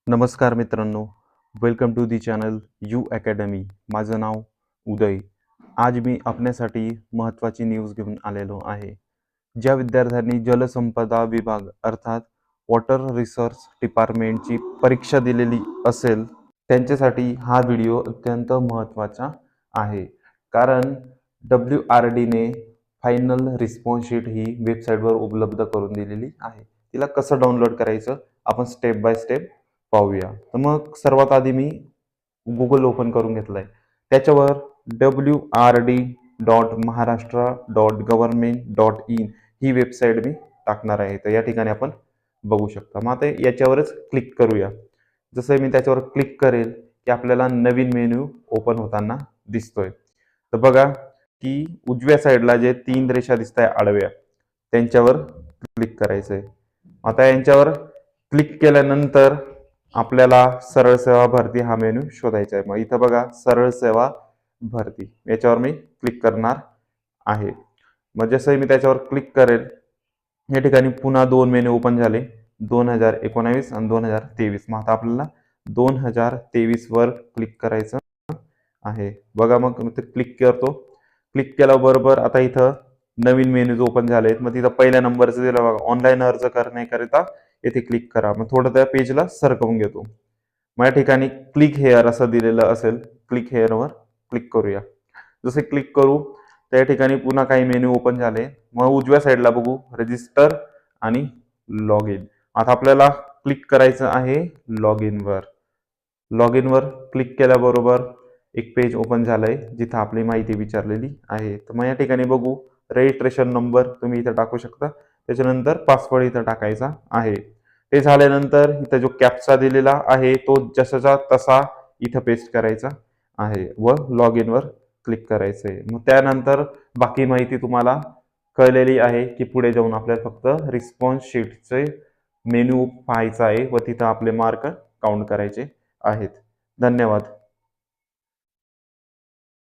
नमस्कार मित्रांनो, welcome to the channel you academy. माझं नाव उदय. आज मी आपल्यासाठी महत्त्वाची न्यूज घेऊन आलेलो आहे. ज्या विद्यार्थ्यांनी जलसंपदा विभाग अर्थात वॉटर रिसोर्स डिपार्टमेंटची परीक्षा दिलेली असेल त्यांच्यासाठी हा व्हिडिओ अत्यंत महत्त्वाचा आहे. कारण WRDने फायनल रिस्पॉन्स शीट ही वेबसाईटवर उपलब्ध करून दिलेली आहे. तिला कसं डाउनलोड करायचं आपण स्टेप बाय स्टेप पाहूया. तर मग सर्वात आधी मी गुगल ओपन करून घेतलंय. त्याच्यावर wrd.maharashtra.government.in ही वेबसाईट मी टाकणार आहे. तर या ठिकाणी आपण बघू शकता. मग आता याच्यावरच क्लिक करूया. जसं मी त्याच्यावर क्लिक करेल की आपल्याला नवीन मेन्यू ओपन होताना दिसतोय. तर बघा की उजव्या साईडला जे 3 रेषा दिसत आहे आडव्या त्यांच्यावर क्लिक करायचंय. आता यांच्यावर क्लिक केल्यानंतर आपल्याला सरळ सेवा भरती हा मेनू शोधायचा आहे. मग इथं बघा सरळ सेवा भरती याच्यावर मी क्लिक करणार आहे. मग जसं मी त्याच्यावर क्लिक करेल या ठिकाणी पुन्हा 2 मेनू ओपन झाले, 2019 आणि 2023. मग आता आपल्याला 2023 वर क्लिक करायचं आहे. बघा मग ते क्लिक करतो. क्लिक केल्याबरोबर आता इथं नवीन मेन्यूज ओपन झालेत. मग तिथं पहिल्या नंबरचं दिलं बघा, ऑनलाईन अर्ज करण्याकरिता येथे क्लिक करा. मग थोडं त्या पेजला सरकवून घेतो. मग या ठिकाणी क्लिक हेअर असं दिलेलं असेल, क्लिक हेअरवर क्लिक करूया. जसे क्लिक करू त्या ठिकाणी पुन्हा काही मेन्यू ओपन झाले. मग उजव्या साईडला बघू रजिस्टर आणि लॉग इन. आता आपल्याला क्लिक करायचं आहे लॉग इनवर. लॉग इनवर क्लिक केल्याबरोबर एक पेज ओपन झालंय जिथं आपली माहिती विचारलेली आहे. तर मग या ठिकाणी बघू रजिस्ट्रेशन नंबर तुम्ही इथं टाकू शकता. त्याच्यानंतर पासवर्ड इथं टाकायचा आहे. ते झाल्यानंतर इथं जो कॅप्चा दिलेला आहे तो जसाचा तसा इथं पेस्ट करायचा आहे व लॉग इनवर क्लिक करायचं आहे. मग त्यानंतर बाकी माहिती तुम्हाला कळलेली आहे की पुढे जाऊन आपल्याला फक्त रिस्पॉन्स शीटचे मेन्यू पाहायचा आहे व तिथं आपले मार्क काउंट करायचे आहेत. धन्यवाद.